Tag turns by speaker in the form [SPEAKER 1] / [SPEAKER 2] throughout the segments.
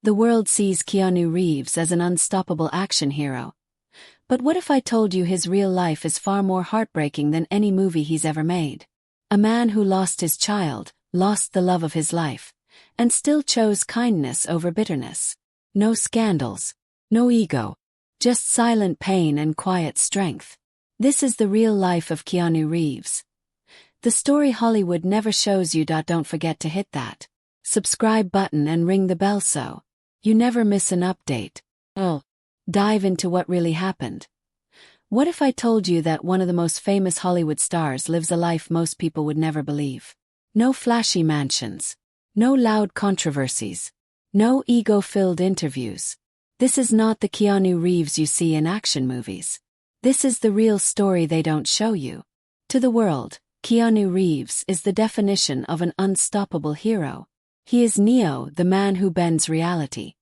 [SPEAKER 1] The world sees Keanu Reeves as an unstoppable action hero. But what if I told you his real life is far more heartbreaking than any movie he's ever made? A man who lost his child, lost the love of his life, and still chose kindness over bitterness. No scandals, no ego, just silent pain and quiet strength. This is the real life of Keanu Reeves. The story Hollywood never shows you. Don't forget to hit that subscribe button and ring the bell so you never miss an update. Dive into what really happened. What if I told you that one of the most famous Hollywood stars lives a life most people would never believe? No flashy mansions. No loud controversies. No ego-filled interviews. This is not the Keanu Reeves you see in action movies. This is the real story they don't show you. To the world, Keanu Reeves is the definition of an unstoppable hero. He is Neo, the man who bends reality.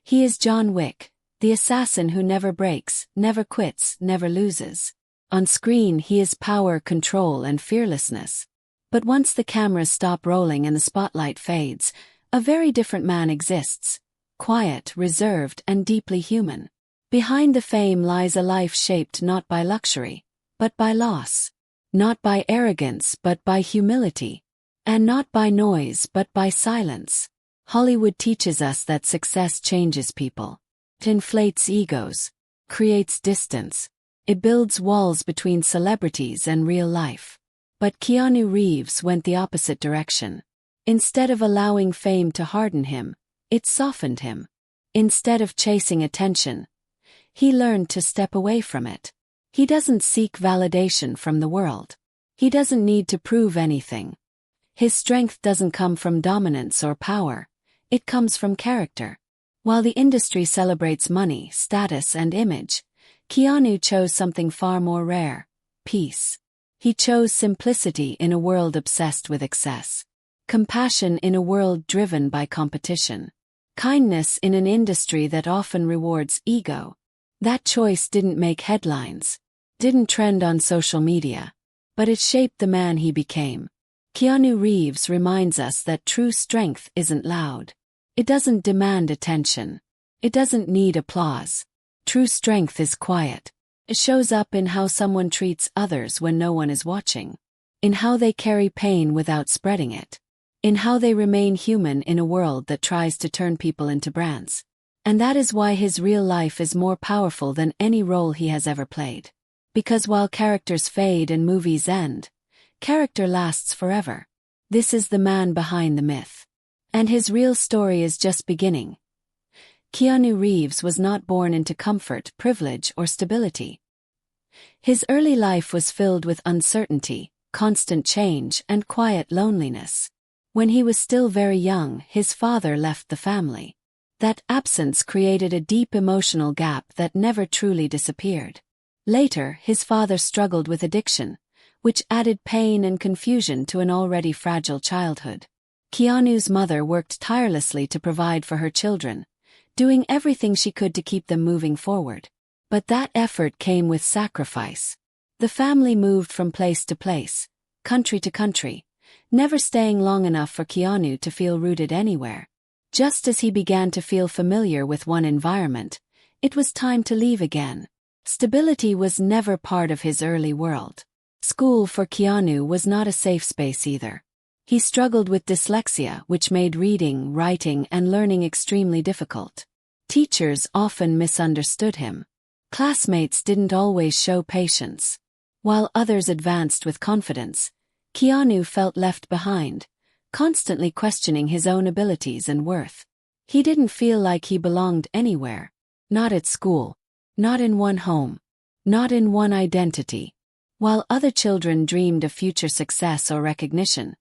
[SPEAKER 1] He is John Wick, the assassin who never breaks, never quits, never loses. On screen he is power, control, and fearlessness. But once the cameras stop rolling and the spotlight fades, a very different man exists. Quiet, reserved, and deeply human. Behind the fame lies a life shaped not by luxury, but by loss. Not by arrogance, but by humility. And not by noise, but by silence. Hollywood teaches us that success changes people. It inflates egos, creates distance. It builds walls between celebrities and real life. But Keanu Reeves went the opposite direction. Instead of allowing fame to harden him, it softened him. Instead of chasing attention, he learned to step away from it. He doesn't seek validation from the world. He doesn't need to prove anything. His strength doesn't come from dominance or power. It comes from character. While the industry celebrates money, status, and image, Keanu chose something far more rare: peace. He chose simplicity in a world obsessed with excess. Compassion in a world driven by competition. Kindness in an industry that often rewards ego. That choice didn't make headlines, didn't trend on social media, but it shaped the man he became. Keanu Reeves reminds us that true strength isn't loud. It doesn't demand attention. It doesn't need applause. True strength is quiet. It shows up in how someone treats others when no one is watching. In how they carry pain without spreading it. In how they remain human in a world that tries to turn people into brands. And that is why his real life is more powerful than any role he has ever played. Because while characters fade and movies end, character lasts forever. This is the man behind the myth. And his real story is just beginning. Keanu Reeves was not born into comfort, privilege, or stability. His early life was filled with uncertainty, constant change, and quiet loneliness. When he was still very young, his father left the family. That absence created a deep emotional gap that never truly disappeared. Later, his father struggled with addiction, which added pain and confusion to an already fragile childhood. Keanu's mother worked tirelessly to provide for her children, doing everything she could to keep them moving forward. But that effort came with sacrifice. The family moved from place to place, country to country, never staying long enough for Keanu to feel rooted anywhere. Just as he began to feel familiar with one environment, it was time to leave again. Stability was never part of his early world. School for Keanu was not a safe space either. He struggled with dyslexia, which made reading, writing, and learning extremely difficult. Teachers often misunderstood him. Classmates didn't always show patience. While others advanced with confidence, Keanu felt left behind, constantly questioning his own abilities and worth. He didn't feel like he belonged anywhere. Not at school. Not in one home. Not in one identity. While other children dreamed of future success or recognition,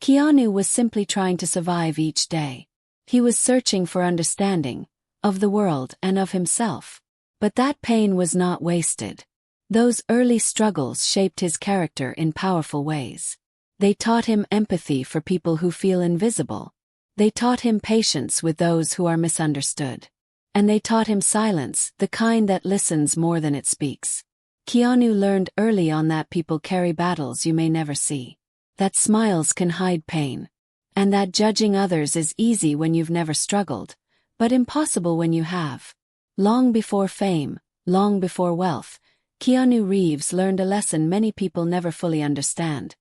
[SPEAKER 1] Keanu was simply trying to survive each day. He was searching for understanding, of the world and of himself. But that pain was not wasted. Those early struggles shaped his character in powerful ways. They taught him empathy for people who feel invisible. They taught him patience with those who are misunderstood. And they taught him silence, the kind that listens more than it speaks. Keanu learned early on that people carry battles you may never see. That smiles can hide pain. And that judging others is easy when you've never struggled, but impossible when you have. Long before fame, long before wealth, Keanu Reeves learned a lesson many people never fully understand.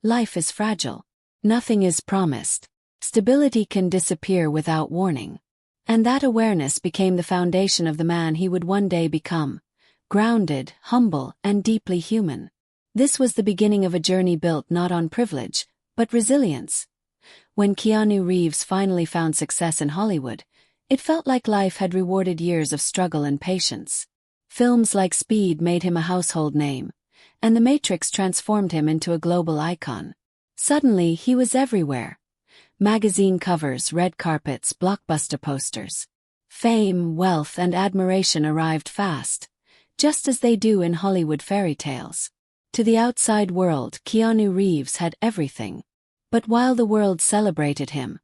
[SPEAKER 1] Life is fragile. Nothing is promised. Stability can disappear without warning. And that awareness became the foundation of the man he would one day become. Grounded, humble, and deeply human. This was the beginning of a journey built not on privilege, but resilience. When Keanu Reeves finally found success in Hollywood, it felt like life had rewarded years of struggle and patience. Films like Speed made him a household name, and The Matrix transformed him into a global icon. Suddenly, he was everywhere. Magazine covers, red carpets, blockbuster posters. Fame, wealth, and admiration arrived fast, just as they do in Hollywood fairy tales. To the outside world, Keanu Reeves had everything. But while the world celebrated him,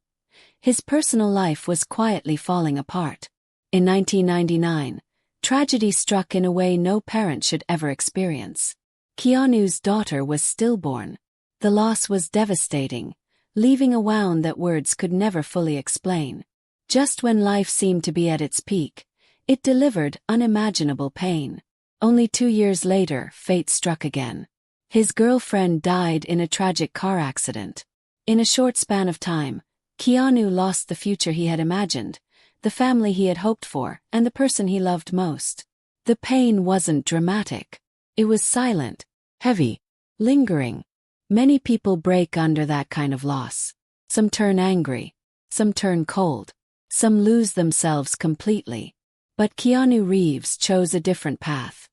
[SPEAKER 1] his personal life was quietly falling apart. In 1999, tragedy struck in a way no parent should ever experience. Keanu's daughter was stillborn. The loss was devastating, leaving a wound that words could never fully explain. Just when life seemed to be at its peak, it delivered unimaginable pain. Only 2 years later, fate struck again. His girlfriend died in a tragic car accident. In a short span of time, Keanu lost the future he had imagined, the family he had hoped for, and the person he loved most. The pain wasn't dramatic. It was silent, heavy, lingering. Many people break under that kind of loss. Some turn angry. Some turn cold. Some lose themselves completely. But Keanu Reeves chose a different path.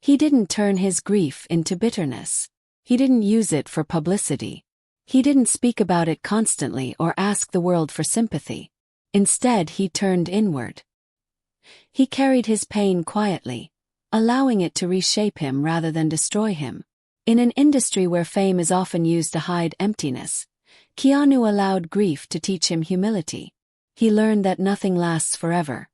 [SPEAKER 1] He didn't turn his grief into bitterness. He didn't use it for publicity. He didn't speak about it constantly or ask the world for sympathy. Instead, he turned inward. He carried his pain quietly, allowing it to reshape him rather than destroy him. In an industry where fame is often used to hide emptiness, Keanu allowed grief to teach him humility. He learned that nothing lasts forever.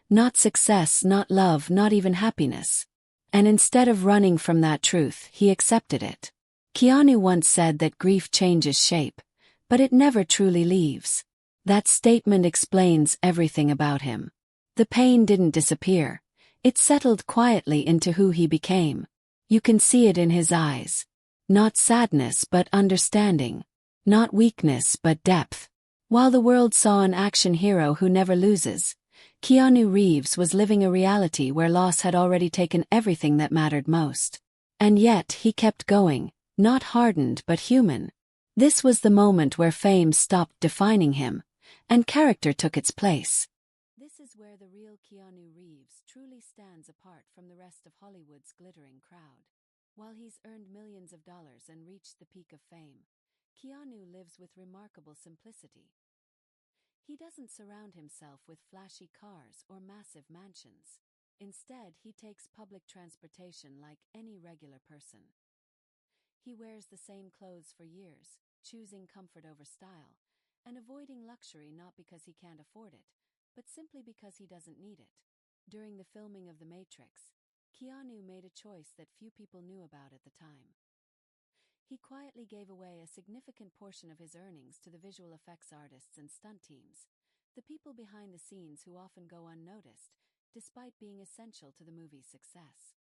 [SPEAKER 1] Not success, not love, not even happiness. And instead of running from that truth, he accepted it. Keanu once said that grief changes shape, but it never truly leaves. That statement explains everything about him. The pain didn't disappear. It settled quietly into who he became. You can see it in his eyes. Not sadness but understanding. Not weakness but depth. While the world saw an action hero who never loses, Keanu Reeves was living a reality where loss had already taken everything that mattered most. And yet he kept going. Not hardened but human. This was the moment where fame stopped defining him, and character took its place. This is where the real Keanu Reeves truly stands apart from the rest of Hollywood's glittering crowd. While he's earned millions of dollars and reached the peak of fame, Keanu lives with remarkable simplicity. He doesn't surround himself with flashy cars or massive mansions. Instead, he takes public transportation like any regular person. He wears the same clothes for years, choosing comfort over style, and avoiding luxury not because he can't afford it, but simply because he doesn't need it. During the filming of The Matrix, Keanu made a choice that few people knew about at the time. He quietly gave away a significant portion of his earnings to the visual effects artists and stunt teams, the people behind the scenes who often go unnoticed, despite being essential to the movie's success.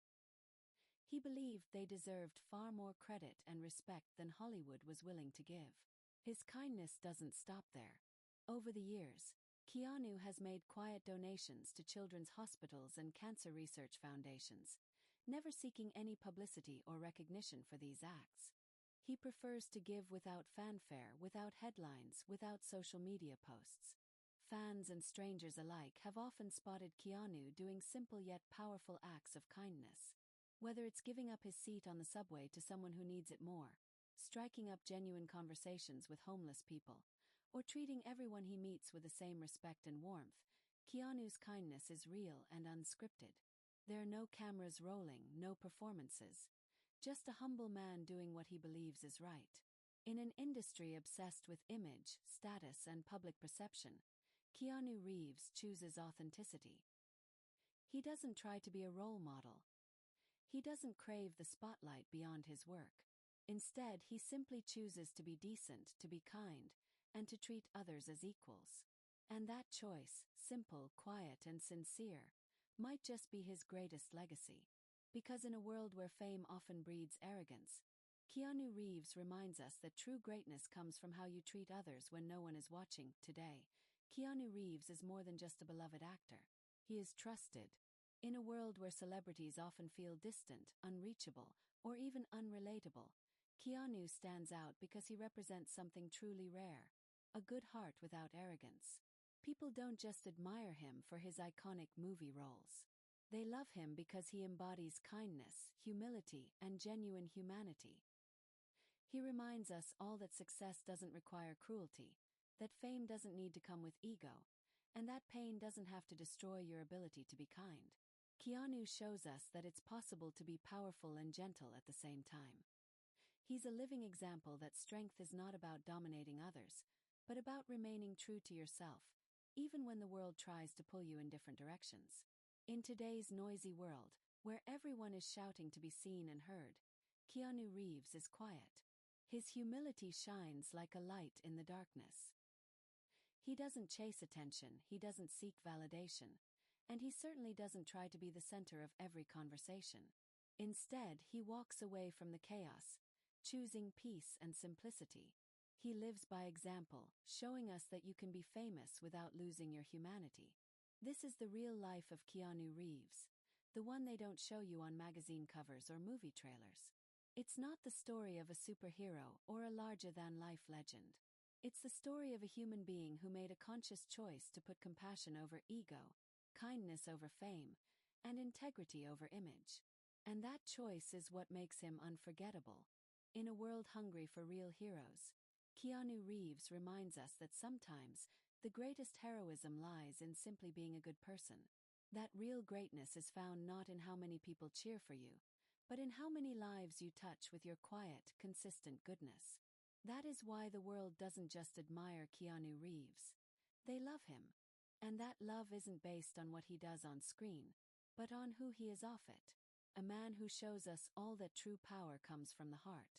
[SPEAKER 1] He believed they deserved far more credit and respect than Hollywood was willing to give. His kindness doesn't stop there. Over the years, Keanu has made quiet donations to children's hospitals and cancer research foundations, never seeking any publicity or recognition for these acts. He prefers to give without fanfare, without headlines, without social media posts. Fans and strangers alike have often spotted Keanu doing simple yet powerful acts of kindness. Whether it's giving up his seat on the subway to someone who needs it more, striking up genuine conversations with homeless people, or treating everyone he meets with the same respect and warmth, Keanu's kindness is real and unscripted. There are no cameras rolling, no performances. Just a humble man doing what he believes is right. In an industry obsessed with image, status, and public perception, Keanu Reeves chooses authenticity. He doesn't try to be a role model. He doesn't crave the spotlight beyond his work. Instead, he simply chooses to be decent, to be kind, and to treat others as equals. And that choice, simple, quiet, and sincere, might just be his greatest legacy. Because in a world where fame often breeds arrogance, Keanu Reeves reminds us that true greatness comes from how you treat others when no one is watching. Today, Keanu Reeves is more than just a beloved actor. He is trusted. In a world where celebrities often feel distant, unreachable, or even unrelatable, Keanu stands out because he represents something truly rare: a good heart without arrogance. People don't just admire him for his iconic movie roles. They love him because he embodies kindness, humility, and genuine humanity. He reminds us all that success doesn't require cruelty, that fame doesn't need to come with ego, and that pain doesn't have to destroy your ability to be kind. Keanu shows us that it's possible to be powerful and gentle at the same time. He's a living example that strength is not about dominating others, but about remaining true to yourself, even when the world tries to pull you in different directions. In today's noisy world, where everyone is shouting to be seen and heard, Keanu Reeves is quiet. His humility shines like a light in the darkness. He doesn't chase attention, he doesn't seek validation, and he certainly doesn't try to be the center of every conversation. Instead, he walks away from the chaos, choosing peace and simplicity. He lives by example, showing us that you can be famous without losing your humanity. This is the real life of Keanu Reeves, the one they don't show you on magazine covers or movie trailers. It's not the story of a superhero or a larger-than-life legend. It's the story of a human being who made a conscious choice to put compassion over ego, kindness over fame, and integrity over image. And that choice is what makes him unforgettable. In a world hungry for real heroes, Keanu Reeves reminds us that sometimes the greatest heroism lies in simply being a good person. That real greatness is found not in how many people cheer for you, but in how many lives you touch with your quiet, consistent goodness. That is why the world doesn't just admire Keanu Reeves. They love him. And that love isn't based on what he does on screen, but on who he is off it. A man who shows us all that true power comes from the heart.